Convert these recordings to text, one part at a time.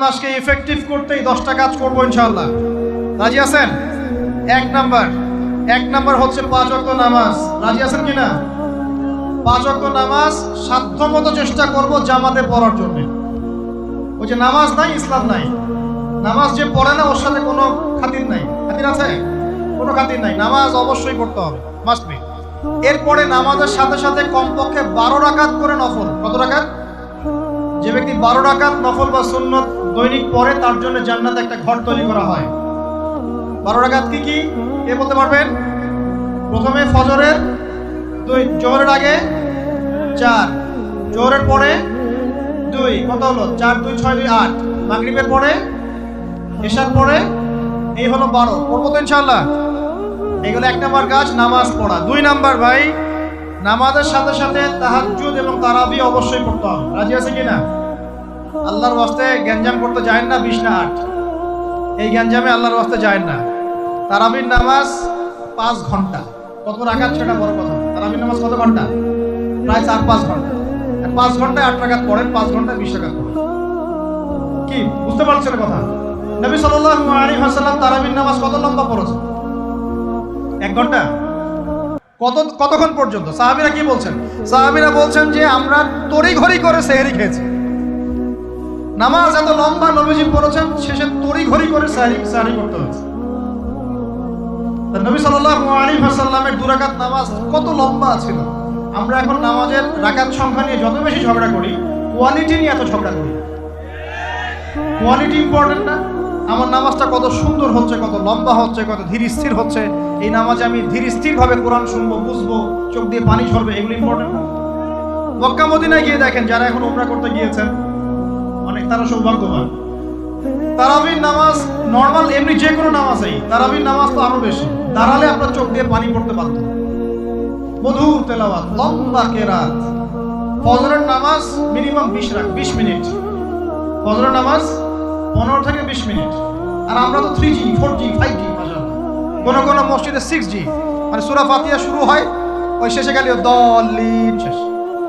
মাসকে ইফেক্টিভ করতেই 10টা কাজ করবো ইনশাআল্লাহ। রাজি আছেন? এক নাম্বার হচ্ছে 5 ওয়াক্ত নামাজ। রাজি আছেন কিনা? 5 ওয়াক্ত নামাজ সাধ্যমতো চেষ্টা করব জামাতে পড়ার জন্য। ওই যে নামাজ নাই ইসলাম নাই, নামাজ যে পড়ে না ওর সাথে কোনো খাতির নাই। খাতির আছে? কোনো খাতির নাই। নামাজ অবশ্যই পড়তে হবে, মাস্ট বি। এরপরে নামাজের সাথে সাথে কমপক্ষে 12 রাকাত করে নফল। কত রাকাত? যে ব্যক্তি 12 রাকাত নফল বা সুন্নত দৈনিক পড়ে তার জন্য জান্নাতে একটা ঘর তৈরি করা হয়। 12 রাকাত কি কি কে বলতে পারবেন? প্রথমে ফজরের 2, জোহরের আগে 4, জোহরের পরে 2, কত হলো? 4 2 6 2 8, মাগরিবের পরে, এশার পরে, এই হলো 12। পড়বো তো ইনশাআল্লাহ। এগুলো 1 নাম্বার কাজ, নামাজ পড়া। 2 নাম্বার ভাই, নামাজের সাথে সাথে তাহাজ্জুদ এবং তারাবি অবশ্যই পড়তে হবে। রাজি আছে কিনা? আল্লাহর ওয়াস্তে গ্যাঞ্জাম করতে যায় না 20 না 8, এই গ্যাঞ্জামে আল্লাহর ওয়াস্তে যায় না। তারাবির নামাজ 5 ঘন্টা। কত রাকাত সেটা বড় কথা। তারাবির নামাজ কত ঘন্টা? প্রায় 4-5 ঘন্টা। 5 ঘন্টায় 8 রাকাত পড়েন, 5 ঘন্টায় 20 রাকাত পড়েন। কি বুঝতে পারছেন কথা? নবী সাল্লাল্লাহু আলাইহি ওয়াসাল্লাম তারাবির নামাজ কত লম্বা পড়েছেন? 1 ঘন্টা। কতক্ষণ পর্যন্ত? সাহাবীরা কি বলছেন? সাহাবীরা বলছেন যে আমরা তড়িঘড়ি করে সেহরি খেয়েছি। নামাজ এত লম্বা নবীজি পড়েছেন, শেষে তড়িঘড়ি করে সেহরি করতে হয়েছে। নবী সাল্লাল্লাহু আলাইহি ওয়াসাল্লামের 2 রাকাত নামাজ কত লম্বা ছিল। আমরা এখন নামাজের রাকাত সংখ্যা নিয়ে যত বেশি ঝগড়া করি, কোয়ালিটি নিয়ে এত ঝগড়া করি। কোয়ালিটি ইম্পর্টেন্ট না? আমার নামাজটা কত সুন্দর হচ্ছে, কত লম্বা হচ্ছে, কত ধীর স্থির হচ্ছে, এই নামাজে আমি ধীর স্থির ভাবে কোরআন শুনবো, বুঝবো, চোখ দিয়ে পানি ঝরবে, এগুলো ইম্পর্টেন্ট না? মক্কা মদিনায় গিয়ে দেখেন, যারা এখন উমরা করতে গিয়েছেন অনেক, তারা সৌভাগ্যবান। তারাবির নামাজ নর্মাল এমনি যে কোনো নামাজেই, তারাবির নামাজ তো আরো বেশি। দাঁড়ালে আপনার চোখ দিয়ে পানি পড়তে বাধ্য। মধুর তেলাওয়াত, লম্বা কেরাত। ফজরের নামাজ মিনিমাম 20 মিনিট। ফজরের নামাজ 15 থেকে 20 মিনিট। আর আমরা তো 3G 4G 5G মাশাআল্লাহ। কোন মসজিদে 6G, মানে সূরা ফাতিহা শুরু হয়, ওই শেষে গেলে দলিন শেষ,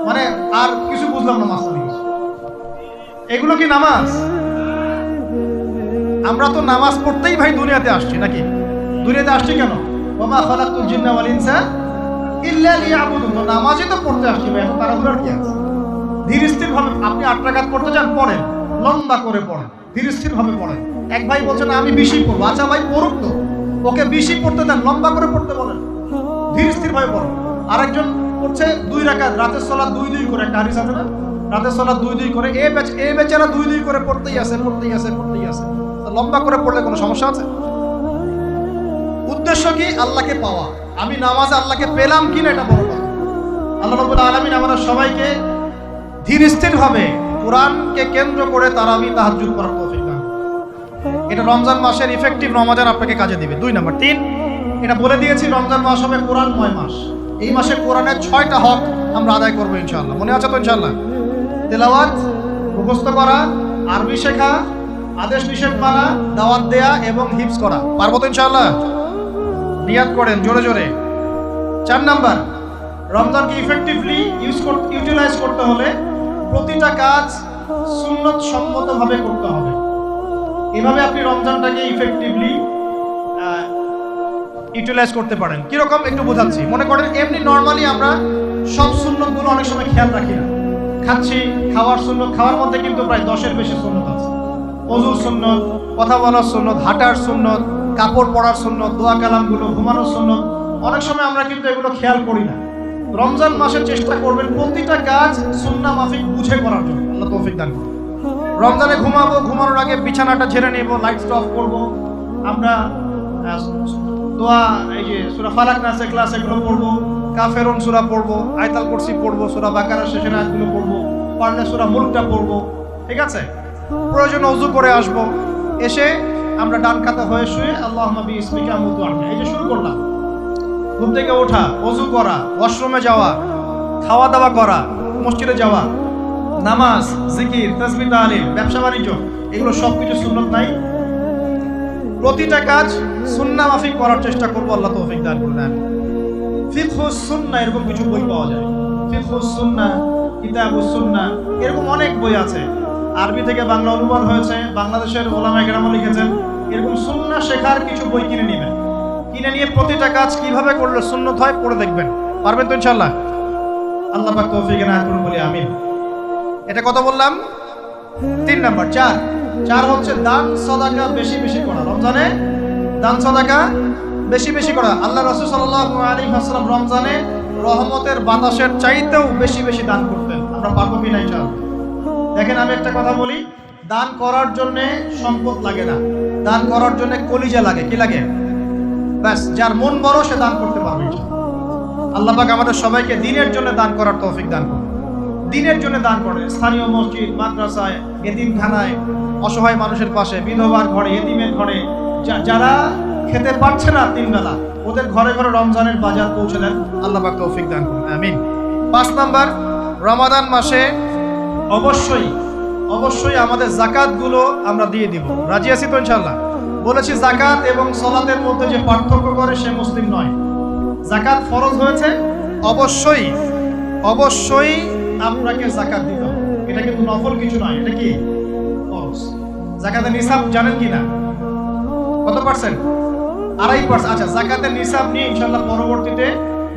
মানে আর কিছু বুঝলাম না মাস্টার। এগুলো কি নামাজ? আমরা তো নামাজ পড়তেই ভাই দুনিয়াতে আসছি, নাকি? দুনিয়াতে আসছি কেন? ওমা খালাকতুল জিন্না ওয়াল ইনসা ইল্লা লিয়াবুদুন। নামাজই তো পড়তে আসছি ভাই, এত তাড়াহুড়ার কি আছে? ধীর স্থির ভাবে আপনি 8 রাকাত পড়তে চান, পড়েন, লম্বা করে পড়েন, ধীর স্থির ভাবে পড়েন। এক ভাই বলছেন আমি 20 পড়বো। আচ্ছা ভাই পড়ুক তো, ওকে 20 পড়তে দেন, লম্বা করে পড়তে বলেন, ধীর স্থির ভাবে পড়েন। আরেকজন পড়ছে 2 রাকাত, রাতের সালাত 2 করে, একটা হাদিস আছে না? রাতের সালাত 2 করে, এই বেচারা 2 করে পড়তেই আছে। লম্বা করে পড়লে কোনো সমস্যা আছে? উদ্দেশ্য কি? আল্লাহকে পাওয়া। আমি নামাজে আল্লাহকে পেলাম কিনা এটা বড় কথা। আল্লাহ রাব্বুল আলামিন আমাদের সবাইকে ধীর স্থির ভাবে কোরআনকে কেন্দ্র করে তারাবি তাহাজ্জুদ করার তৌফিক দান। এটা রমজান মাসের ইফেক্টিভ রমাদান আপনাকে কাজে দিবে। 2 নাম্বার। 3, এটা বলে দিয়েছি, রমজান মাস হবে কোরআনময় মাস। এই মাসে কোরআনের 6টা হক আমরা আদায় করবো ইনশাআল্লাহ। মনে আছে তো ইনশাআল্লাহ? তেলাওয়াত, মুখস্থ করা, আরবি শেখা, আদেশ নিষেধ মানা, দাওয়াত দেয়া এবং হিফজ করা। পারবো তো ইনশাআল্লাহ? নিয়াত করেন জোরে জোরে। 4 নাম্বার, রমজানকে ইফেক্টিভলি ইউটিলাইজ করতে হলে প্রতিটা কাজ সুন্নত সম্মতভাবে করতে হবে। এভাবে আপনি রমজানটাকে ইফেক্টিভলি ইউটিলাইজ করতে পারেন। কিরকম একটু বোঝাচ্ছি। মনে করেন এমনি নর্মালি আমরা সব সুন্নতগুলো অনেক সময় খেয়াল রাখি না। খাচ্ছি, খাওয়ার সুন্নত, খাওয়ার মধ্যে কিন্তু প্রায় 10-এর বেশি সুন্নত আছে। ওযুর সুন্নত, কথা বলার সুন্নত, হাঁটার সুন্নত, কাপড় পরার সুন্নত, দোয়া কালামগুলো, ঘুমানোর সুন্নত, অনেক সময় আমরা কিন্তু এগুলো খেয়াল করি না। রমজান মাসে চেষ্টা করবেন প্রতিটা কাজ সুন্নাহ মাফিক বুঝে করার জন্য। আল্লাহ তৌফিক দান করুন। রমজানে ঘুমাবো, ঘুমানোর আগে বিছানাটা ঝেড়ে নেব, লাইট অফ করব, আমরা দোয়া, এই যে সূরা ফালাক নাস ইখলাস এগুলো পড়বো, কাফেরুন সূরা পড়বো, আয়াতুল কুরসি পড়বো, সূরা বাকারার শেষের আয়াতগুলো পড়বো, পারলে সূরা মুলকটা পড়বো, ঠিক আছে? প্রয়োজনে ওযু করে আসবো, এসে আমরা ডান কাতে হয়ে শুয়ে আল্লাহুম্মা বিইসমিকা আমুতু আহমিয়া, এই যে শুরু করলাম। ঘুম থেকে ওঠা, ওযু করা, ওয়াশরুমে যাওয়া, খাওয়া দাওয়া করা, মসজিদে যাওয়া, নামাজ, জিকির, তাসবিহ, তাহলিল, ব্যবসা বাণিজ্য, এগুলো সবকিছু সুন্নত নাই? প্রতিটা কাজ সুন্নাহ মাফিক করার চেষ্টা করবো। আল্লাহ তৌফিক দান করুন। ফিকহুস সুন্নাহ এরকম কিছু বই পাওয়া যায়। ফিকহুস সুন্নাহ, কিতাবুস সুন্নাহ, এরকম অনেক বই আছে। আরবি থেকে বাংলা অনুবাদ হয়েছে, বাংলাদেশের ওলামায়ে কেরাম লিখেছেন। এরকম সুন্নাহ শেখার কিছু বই কিনে নেবেন, কিনে নিয়ে প্রতিটা কাজ কিভাবে করলে সুন্নত হয় পড়ে দেখবেন। পারবেন তো ইনশাআল্লাহ? আল্লাহ পাক তৌফিক এনায়েত করুন, বলি আমিন। এটা কত বললাম? 3 নাম্বার। 4 হচ্ছে দান সাদাকা বেশি বেশি করা। রমজানে দান সাদাকা বেশি বেশি করা। আল্লাহ রাসূল সাল্লাল্লাহু আলাইহি ওয়াসাল্লাম রমজানে রহমতের বাতাসের চাইতেও বেশি বেশি দান করতেন। আমরা পারবো কি না ইনশাআল্লাহ? দেখেন, আমি একটা কথা বলি, দান করার জন্য সম্পদ লাগে না, দান করার জন্য কলিজা লাগে। কি লাগে? ব্যাস, যার মন বড় সে দান করতে পারবে ইনশাআল্লাহ। আল্লাহ পাক আমাদের সবাইকে দ্বীনের জন্য দান করার তৌফিক দান করুন। দ্বীনের জন্য দান করে, স্থানীয় মসজিদ, মাদ্রাসায়, এতিমখানায়, অসহায় মানুষের পাশে, বিধবার ঘরে, এতিমের ঘরে, যারা খেতে পারছে না 3 বেলা, ওদের ঘরে ঘরে রমজানের বাজার পৌঁছে দেন। আল্লাহ পাক তৌফিক দান করুন, আমিন। 5 নাম্বার, রমাদান মাসে অবশ্যই অবশ্যই আমাদের যাকাতগুলো আমরা দিয়ে দিব। রাজি আছি তো ইনশাআল্লাহ? বলেছি যাকাত এবং সালাতের মধ্যে যে পার্থক্য করে সে মুসলিম নয়। যাকাত ফরজ হয়েছে, অবশ্যই অবশ্যই আপনাকে যাকাত দিতে হবে। এটা কিন্তু নফল কিছু নয়, এটা কি ফরজ। যাকাতের নিসাব জানেন কি না? কত পার্সেন্ট? 2.5%। আচ্ছা, যাকাতের নিসাব নিয়ে ইনশাআল্লাহ পরবর্তীতে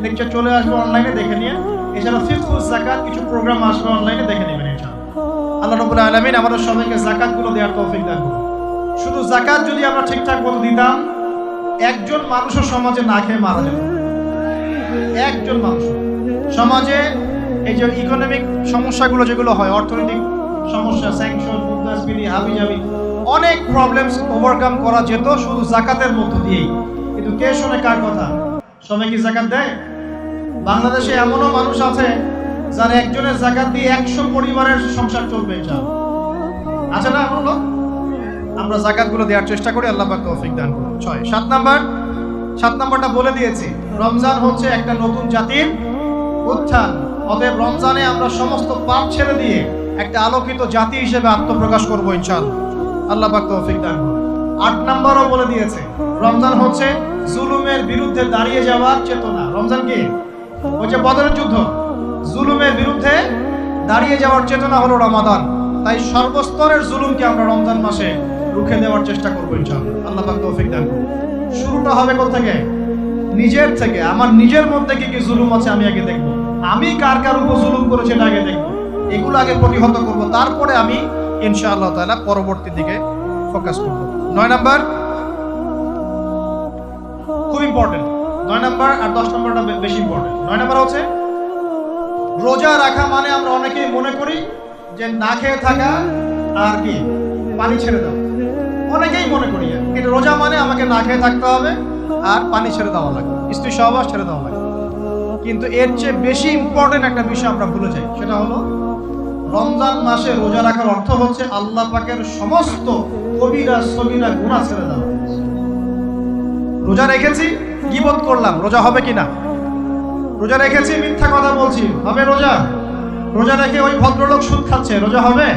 লেকচার চলে আসবে, অনলাইনে দেখে নিয়ে। এছাড়া ফিকহুস যাকাত কিছু প্রোগ্রাম আসবে, অনলাইনে দেখে নেবেন ইনশাআল্লাহ। আল্লাহ রাব্বুল আলামিন আমাদের সবাইকে যাকাতগুলো দেওয়ার তৌফিক দান করুন। শুধু যাকাত যদি আমরা ঠিকঠাক মতো দিতাম, একজন মানুষও সমাজে না খেয়ে মারা যেত। একজন মানুষ সমাজে এই যে ইকোনমিক সমস্যাগুলো যেগুলো হয়, অর্থনৈতিক সমস্যা, স্যাংশন, মুদ্রাস্ফীতি, হাবিজাবি, অনেক প্রবলেমস ওভারকাম করা যেত শুধু যাকাতের মধ্য দিয়েই। কিন্তু কে শোনে কার কথা? সবাই কি যাকাত দেয়? বাংলাদেশে এমনও মানুষ আছে যার একজনের যাকাত দিয়ে 100 পরিবারের সংসার চলবে। আছে না এমন লোক? আমরা যাকাতগুলো দেওয়ার চেষ্টা করি, আল্লাহ পাক তৌফিক দান করুন। 7 নাম্বারটা বলে দিয়েছি, রমজান হচ্ছে একটা নতুন জাতির উত্থান। অতএব রমজানে আমরা সমস্ত পাপ ছেড়ে দিয়ে একটা আলোকিত জাতি হিসেবে আত্মপ্রকাশ করবো ইনশাআল্লাহ। আল্লাহ পাক তৌফিক দান করুন। 8 নাম্বারও বলে দিয়েছে, রমজান হচ্ছে জুলুমের বিরুদ্ধে দাঁড়িয়ে যাওয়ার চেতনা। রমজান কি? ওই যে বদরের যুদ্ধ, জুলুমের বিরুদ্ধে দাঁড়িয়ে যাওয়ার চেতনা হলো রমাদান। তাই সর্বস্তরের জুলুমকে আমরা রমজান মাসে রুখে দেওয়ার চেষ্টা করবো ইনশাআল্লাহ। আল্লাহ পাক তৌফিক দান করুন। শুরুটা হবে কোথা থেকে? নিজের থেকে। আমার নিজের মধ্যে কি কি জুলুম আছে আমি আগে দেখবো, আমি কার কার উপর জুলুম করেছি এটা আগে দেখবো, এগুলো আগে প্রতিহত করবো, তারপরে আমি ইনশাআল্লাহ তাআলা পরবর্তী দিকে ফোকাস করবো। 9 নাম্বার খুব ইম্পর্টেন্ট। 9 নাম্বার আর 10 নাম্বারটা বেশি ইম্পর্টেন্ট। 9 নাম্বার হচ্ছে রোজা রাখা মানে আমরা অনেকেই মনে করি যে না খেয়ে থাকা আর কি পানি ছেড়ে দাও। অনেকেই মনে করি কিন্তু রোজা মানে আমাকে না খেয়ে থাকতে হবে আর পানি ছেড়ে দেওয়া লাগবে, স্ত্রী সহবাস ছেড়ে দেওয়া লাগবে। কিন্তু এর চেয়ে বেশি ইম্পর্টেন্ট একটা বিষয় আমরা ভুলে যাই, সেটা হলো রমজান মাসে রোজা রাখার অর্থ হচ্ছে আল্লাহ পাকের সমস্ত কবিরা সগীরা গুনাহ ছেড়ে দেওয়া। রোজা রেখেছি, গীবত করলাম, রোজা হবে কিনা? রোজা রেখেছি, মিথ্যা কথা বলছি, হবে রোজা? রোজা রেখে ওই ভদ্রলোক সুদ খাচ্ছে, রোজা হবে?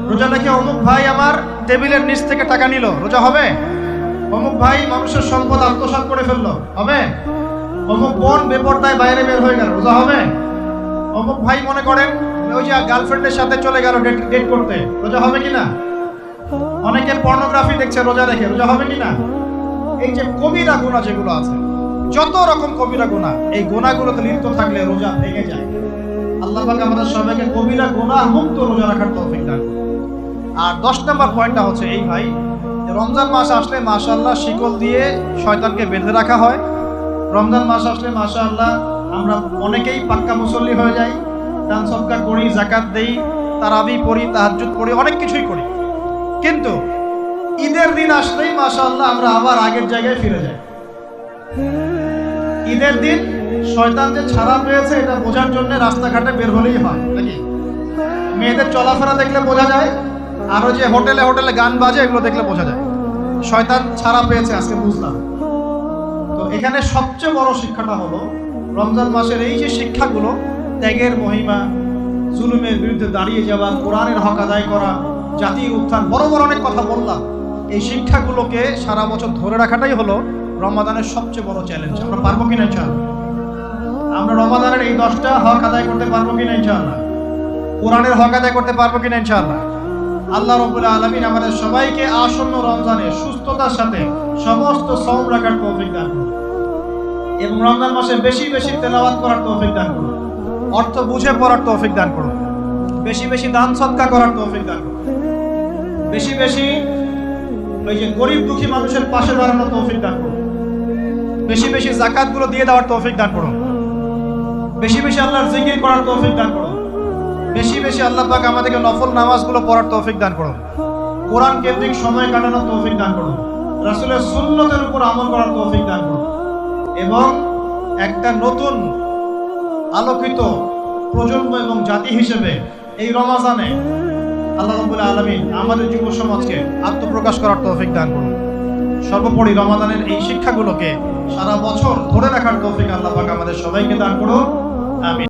রোজা রেখে অমুক ভাই আমার টেবিলের নিচ থেকে টাকা নিল, রোজা হবে? অমুক ভাই মানুষের সম্পদ আত্মসাৎ করে ফেললো, হবে? অমুক বোন বেপরদায় বাইরে বের হয়ে গেল, রোজা হবে? অমুক ভাই মনে করেন ওই যে গার্লফ্রেন্ডের সাথে চলে গেল ডেট করতে, রোজা হবে কিনা? অনেকে পর্নোগ্রাফি দেখছে রোজা রেখে, রোজা হবে কিনা? এই যে কবিরা গুনাহ যেগুলো আছে, যত রকম কবিরা গুনাহ, এই গুনাহগুলোতে লিপ্ত থাকলে রোজা ভেঙে যায়। আল্লাহ পাক আমাদের সবাইকে কবিরা গুনাহ মুক্ত রোজা রাখার তৌফিক দান করুন। আর 10 নম্বর পয়েন্টটা হচ্ছে এই ভাই, রমজান মাস আসলে মাশাআল্লাহ শিকল দিয়ে শয়তানকে বেঁধে রাখা হয়। রমজান মাস আসলে মাশাআল্লাহ আমরা অনেকেই পাক্কা মুসল্লি হয়ে যাই, দান সদকা করি, যাকাত দেই, তারাবি পড়ি, তাহাজ্জুদ পড়ি, অনেক কিছুই করি। কিন্তু ঈদের দিন আসলেই মাশাআল্লাহ আমরা আবার আগের জায়গায় ফিরে যাই। ঈদের দিন শয়তান যে ছাড়া পেয়েছে এটা বোঝার জন্য রাস্তাঘাটে বের হলেই হয় নাকি? মেয়েদের চলাফেরা দেখলে বোঝা যায়, আরো যে হোটেলে হোটেলে গান বাজে এগুলো দেখলে বোঝা যায় শয়তান ছাড়া পেয়েছে, আজকে বুঝলাম। তো এখানে সবচেয়ে বড় শিক্ষাটা হলো রমজান মাসের এই যে শিক্ষাগুলো, ত্যাগের মহিমা, জুলুমের বিরুদ্ধে দাঁড়িয়ে যাওয়া, কোরআনের হক আদায় করা, জাতির উত্থান, বড় বড় অনেক কথা বললাম। এই শিক্ষাগুলোকে সারা বছর ধরে রাখাটাই হলো রমাদানের সবচেয়ে বড় চ্যালেঞ্জ। আমরা পারবো কিনা ইনশাআল্লাহ? আমরা রমাদানের এই 10টা হক আদায় করতে পারবো কিনা ইনশাআল্লাহ? কোরআনের হক আদায় করতে পারবো কিনা ইনশাআল্লাহ? আল্লাহ রাব্বুল আলামিন আমাদের সবাইকে আসন্ন রমজানে সুস্থতার সাথে সমস্ত সওম রাখার তৌফিক দান করুন এবং রমজান মাসে বেশি বেশি তেলাওয়াত করার তৌফিক দান করুন, অর্থ বুঝে পড়ার তৌফিক দান করুন, বেশি বেশি দান সদকা করার তৌফিক দান করুন, বেশি বেশি ওই যে গরিব দুঃখী মানুষের পাশে দাঁড়ানোর তৌফিক দান করুন, বেশি বেশি যাকাতগুলো দিয়ে দেওয়ার তৌফিক দান করুন, বেশি বেশি আল্লাহর জিকির করার তৌফিক দান করুন, বেশি বেশি আল্লাহ পাক আমাদেরকে নফল নামাজগুলো পড়ার তৌফিক দান করুন, কোরআন কেন্দ্রিক সময় কাটানোর তৌফিক দান করুন, রাসূলের সুন্নতের উপর আমল করার তৌফিক দান করুন এবং একটা নতুন আলোকিত প্রজন্ম এবং জাতি হিসেবে এই রমজানে আল্লাহ রাব্বুল আলামিন আমাদের যুব সমাজকে আত্মপ্রকাশ করার তৌফিক দান করুন। সর্বোপরি রমাদানের এই শিক্ষাগুলোকে সারা বছর ধরে রাখার তৌফিক আল্লাহ পাক আমাদের সবাইকে দান করুন। আমিন।